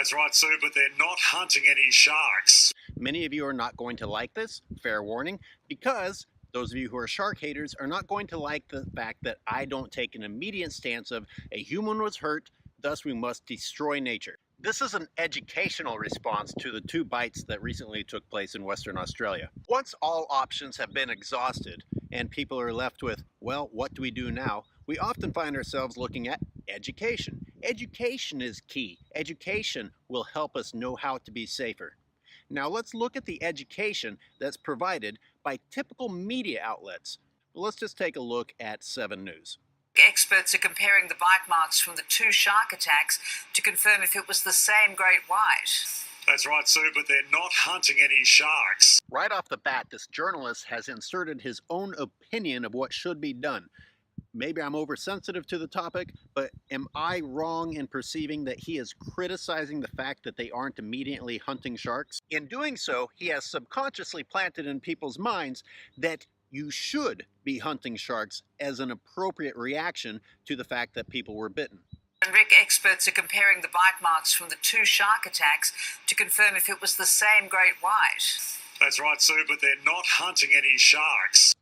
That's right, Sue, but they're not hunting any sharks. Many of you are not going to like this, fair warning, because those of you who are shark haters are not going to like the fact that I don't take an immediate stance of a human was hurt, thus we must destroy nature. This is an educational response to the 2 bites that recently took place in Western Australia. Once all options have been exhausted and people are left with, well, what do we do now? We often find ourselves looking at education. Education is key. Education will help us know how to be safer. Now let's look at the education that's provided by typical media outlets. Let's just take a look at 7 News. Experts are comparing the bite marks from the 2 shark attacks to confirm if it was the same great white. That's right, Sue, but they're not hunting any sharks. Right off the bat, this journalist has inserted his own opinion of what should be done. Maybe I'm oversensitive to the topic, but am I wrong in perceiving that he is criticizing the fact that they aren't immediately hunting sharks? In doing so, he has subconsciously planted in people's minds that you should be hunting sharks as an appropriate reaction to the fact that people were bitten. And experts are comparing the bite marks from the 2 shark attacks to confirm if it was the same great white. That's right, Sue, but they're not hunting any sharks.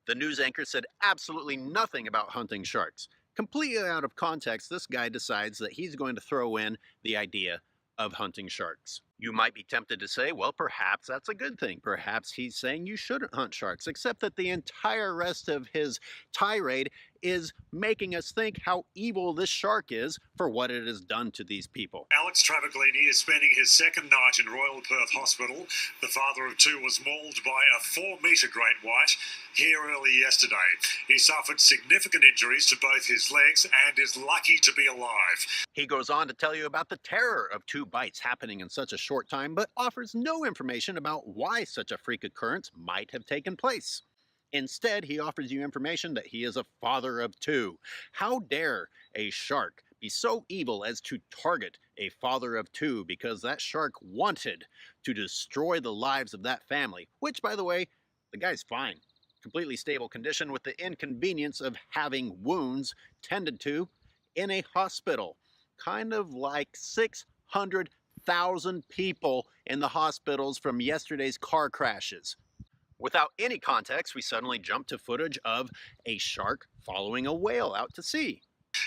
The news anchor said absolutely nothing about hunting sharks. Completely out of context, this guy decides that he's going to throw in the idea of hunting sharks. You might be tempted to say, well, perhaps that's a good thing. Perhaps he's saying you shouldn't hunt sharks, except that the entire rest of his tirade is making us think how evil this shark is for what it has done to these people. Alex Travaglini is spending his second night in Royal Perth Hospital. The father of 2 was mauled by a 4-metre great white here early yesterday. He suffered significant injuries to both his legs and is lucky to be alive. He goes on to tell you about the terror of 2 bites happening in such a short time, but offers no information about why such a freak occurrence might have taken place. Instead, he offers you information that he is a father of 2. How dare a shark be so evil as to target a father of 2 because that shark wanted to destroy the lives of that family, which, by the way, the guy's fine. Completely stable condition with the inconvenience of having wounds tended to in a hospital. Kind of like 600,000 people in the hospitals from yesterday's car crashes. Without any context, we suddenly jump to footage of a shark following a whale out to sea.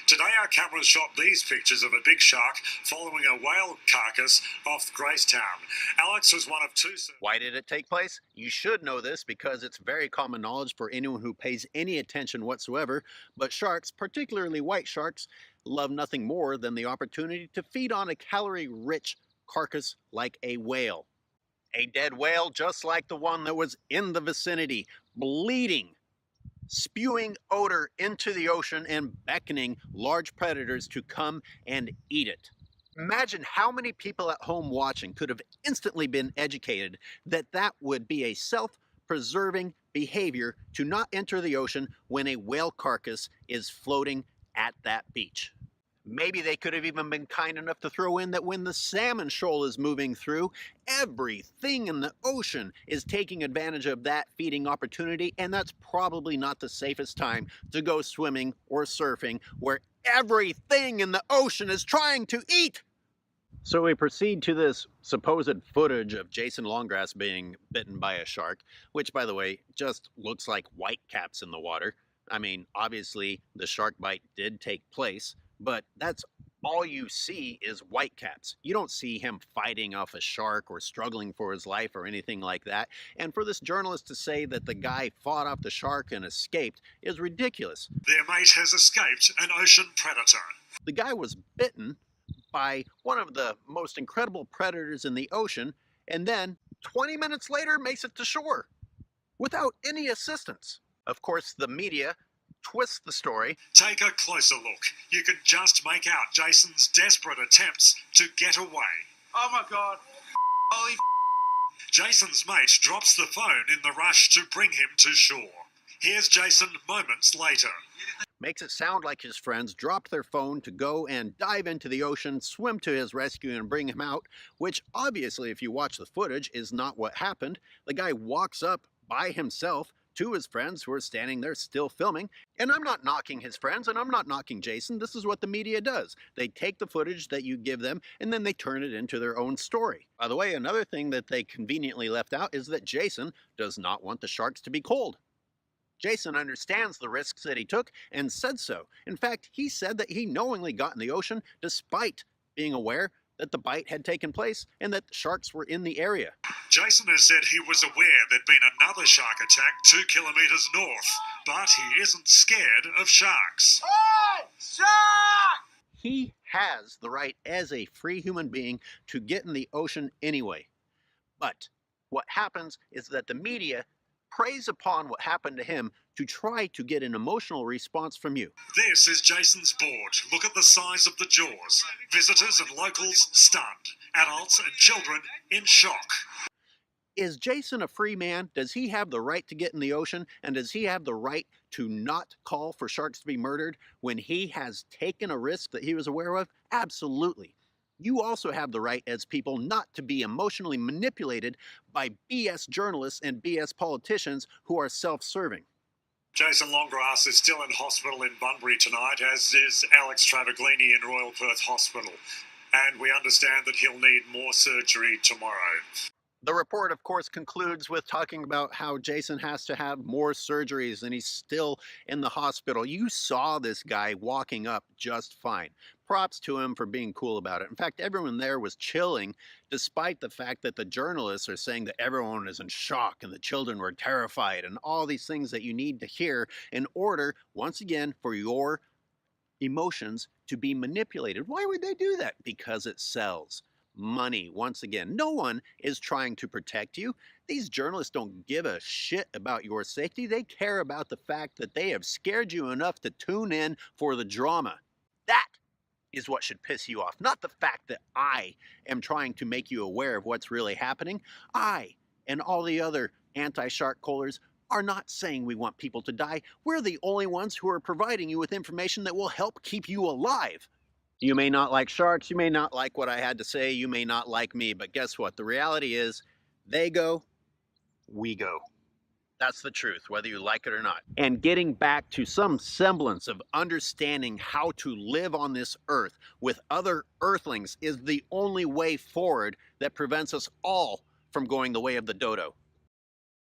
Today our cameras shot these pictures of a big shark following a whale carcass off Gracetown. Alex was one of 2... Why did it take place? You should know this because it's very common knowledge for anyone who pays any attention whatsoever, but sharks, particularly white sharks, love nothing more than the opportunity to feed on a calorie-rich carcass like a whale. A dead whale just like the one that was in the vicinity, bleeding, spewing odor into the ocean and beckoning large predators to come and eat it. Imagine how many people at home watching could have instantly been educated that that would be a self-preserving behavior to not enter the ocean when a whale carcass is floating at that beach. Maybe they could have even been kind enough to throw in that when the salmon shoal is moving through, everything in the ocean is taking advantage of that feeding opportunity, and that's probably not the safest time to go swimming or surfing where everything in the ocean is trying to eat. So we proceed to this supposed footage of Jason Longgrass being bitten by a shark, which, by the way, just looks like whitecaps in the water. I mean, obviously the shark bite did take place, but that's all you see is whitecaps. You don't see him fighting off a shark or struggling for his life or anything like that. And for this journalist to say that the guy fought off the shark and escaped is ridiculous. Their mate has escaped an ocean predator. The guy was bitten by one of the most incredible predators in the ocean, and then 20 minutes later makes it to shore without any assistance. Of course, the media twist the story. Take a closer look. You can just make out Jason's desperate attempts to get away. Oh my God. Holy Jason's mate drops the phone in the rush to bring him to shore. Here's Jason moments later. Makes it sound like his friends dropped their phone to go and dive into the ocean, swim to his rescue and bring him out, which obviously, if you watch the footage, is not what happened. The guy walks up by himself to his friends who are standing there still filming. And I'm not knocking his friends, and I'm not knocking Jason. This is what the media does. They take the footage that you give them, and then they turn it into their own story. By the way, another thing that they conveniently left out is that Jason does not want the sharks to be cold. Jason understands the risks that he took and said so. In fact, he said that he knowingly got in the ocean despite being aware that the bite had taken place and that sharks were in the area. Jason has said he was aware there'd been another shark attack 2 kilometres north, but he isn't scared of sharks. Hey! Shark! He has the right as a free human being to get in the ocean anyway. But what happens is that the media preys upon what happened to him to try to get an emotional response from you. This is Jason's board. Look at the size of the jaws. Visitors and locals stunned. Adults and children in shock. Is Jason a free man? Does he have the right to get in the ocean? And does he have the right to not call for sharks to be murdered when he has taken a risk that he was aware of? Absolutely. You also have the right as people not to be emotionally manipulated by BS journalists and BS politicians who are self-serving. Jason Longgrass is still in hospital in Bunbury tonight, as is Alex Travaglini in Royal Perth Hospital. And we understand that he'll need more surgery tomorrow. The report, of course, concludes with talking about how Jason has to have more surgeries and he's still in the hospital. You saw this guy walking up just fine. Props to him for being cool about it. In fact, everyone there was chilling, despite the fact that the journalists are saying that everyone is in shock and the children were terrified and all these things that you need to hear in order, once again, for your emotions to be manipulated. Why would they do that? Because it sells. Money. Once again, no one is trying to protect you. These journalists don't give a shit about your safety. They care about the fact that they have scared you enough to tune in for the drama. That is what should piss you off, not the fact that I am trying to make you aware of what's really happening. I and all the other anti-shark callers are not saying we want people to die. We're the only ones who are providing you with information that will help keep you alive. You may not like sharks, you may not like what I had to say, you may not like me, but guess what? The reality is, they go, we go. That's the truth, whether you like it or not. And getting back to some semblance of understanding how to live on this earth with other earthlings is the only way forward that prevents us all from going the way of the dodo.